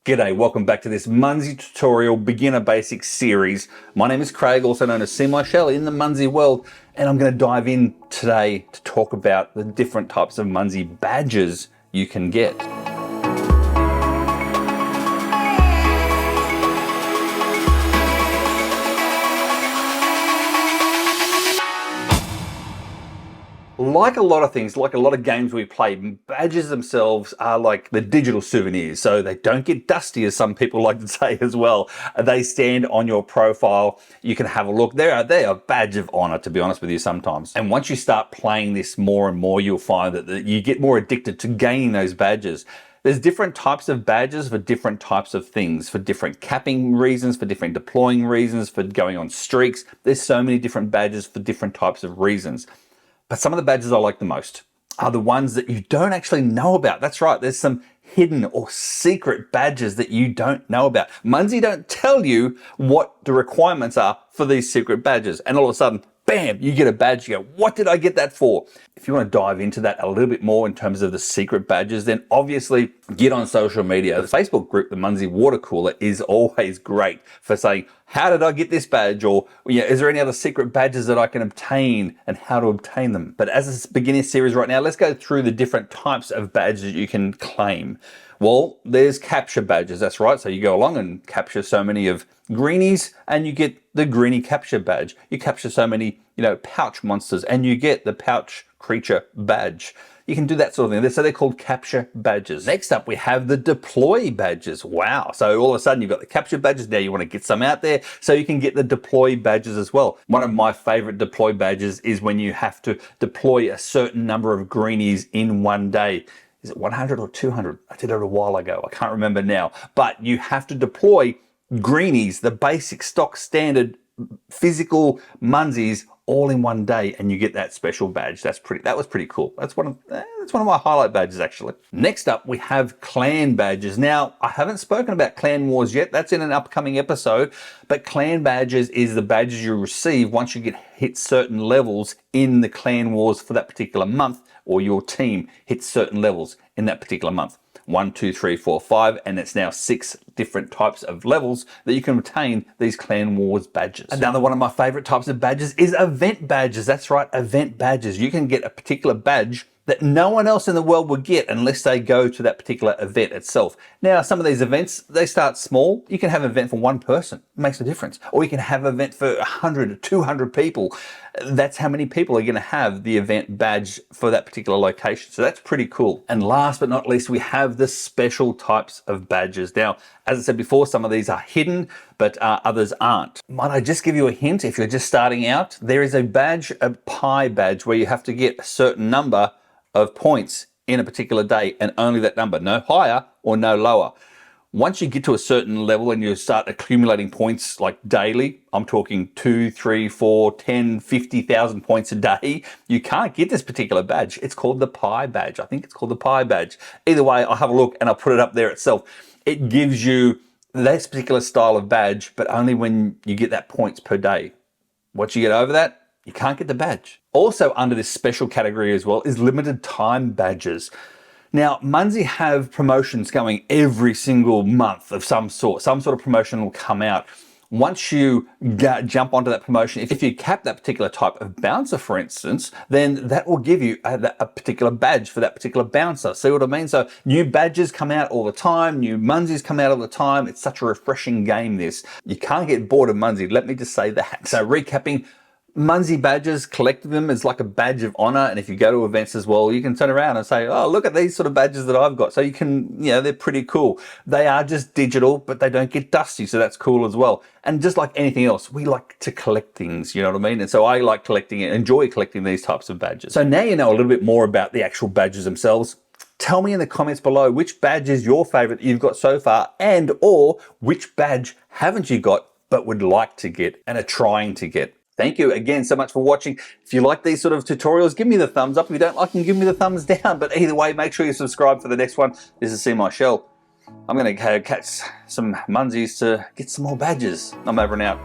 G'day, welcome back to this Munzee tutorial beginner basics series. My name is Craig, also known as Seemyshell in the Munzee world, and I'm going to dive in today to talk about the different types of Munzee badges you can get. Like a lot of things, like a lot of games we play, badges themselves are like the digital souvenirs, so they don't get dusty, as some people like to say as well. They stand on your profile. You can have a look. They are a badge of honor, to be honest with you, sometimes. And once you start playing this more and more, you'll find that you get more addicted to gaining those badges. There's different types of badges for different types of things, for different capping reasons, for different deploying reasons, for going on streaks. There's so many different badges for different types of reasons. But some of the badges I like the most are the ones that you don't actually know about. That's right, there's some hidden or secret badges that you don't know about. Munzee don't tell you what the requirements are for these secret badges. And all of a sudden, bam, you get a badge. You go, what did I get that for? If you want to dive into that a little bit more in terms of the secret badges, then obviously get on social media. The Facebook group, the Munzee Water Cooler, is always great for saying, how did I get this badge? Or is there any other secret badges that I can obtain and how to obtain them? But as a beginner series right now, let's go through the different types of badges you can claim. Well, there's capture badges, that's right. So you go along and capture so many of greenies and you get the greenie capture badge. You capture so many, pouch monsters and you get the pouch creature badge. You can do that sort of thing. So they're called capture badges. Next up, we have the deploy badges. Wow. So all of a sudden you've got the capture badges. Now you want to get some out there so you can get the deploy badges as well. One of my favorite deploy badges is when you have to deploy a certain number of greenies in one day. Is it 100 or 200? I did it a while ago. I can't remember now. But you have to deploy greenies, the basic stock standard physical Munzees, all in one day, and you get that special badge. That was pretty cool. That's one of my highlight badges, actually. Next up, we have clan badges. Now, I haven't spoken about clan wars yet. That's in an upcoming episode. But clan badges is the badges you receive once you hit certain levels in the clan wars for that particular month, or your team hits certain levels in that particular month. 1, 2, 3, 4, 5, and it's now 6 different types of levels that you can obtain these Clan Wars badges. Another one of my favorite types of badges is event badges. That's right, event badges. You can get a particular badge that no one else in the world would get unless they go to that particular event itself. Now, some of these events, they start small. You can have an event for one person. It makes a difference. Or you can have an event for 100 or 200 people. That's how many people are going to have the event badge for that particular location. So that's pretty cool. And last but not least, we have the special types of badges. Now, as I said before, some of these are hidden, but others aren't. Might I just give you a hint? If you're just starting out, there is a badge, a pie badge, where you have to get a certain number of points in a particular day, and only that number, no higher or no lower. Once you get to a certain level and you start accumulating points like daily, I'm talking 2, 3, 4, 10, 50,000 points a day, you can't get this particular badge. It's called the pie badge. I think it's called the pie badge. Either way, I'll have a look and I'll put it up there itself. It gives you this particular style of badge, but only when you get that points per day. Once you get over that, you can't get the badge. Also under this special category as well is limited time badges. Now, Munzee have promotions going every single month of some sort. Some sort of promotion will come out. Once you jump onto that promotion, if you cap that particular type of bouncer, for instance, then that will give you a particular badge for that particular bouncer. See what I mean? So new badges come out all the time. New Munzees come out all the time. It's such a refreshing game, this. You can't get bored of Munzee. Let me just say that. So recapping, Munzee badges, collecting them is like a badge of honor. And if you go to events as well, you can turn around and say, oh, look at these sort of badges that I've got. So you can, they're pretty cool. They are just digital, but they don't get dusty. So that's cool as well. And just like anything else, we like to collect things, you know what I mean? And so I like collecting it, enjoy collecting these types of badges. So now you know a little bit more about the actual badges themselves. Tell me in the comments below which badge is your favorite that you've got so far, and or which badge haven't you got but would like to get and are trying to get. Thank you again so much for watching. If you like these sort of tutorials, give me the thumbs up. If you don't like them, give me the thumbs down. But either way, make sure you subscribe for the next one. This is Seemyshell. I'm going to catch some Munzees to get some more badges. I'm over and out.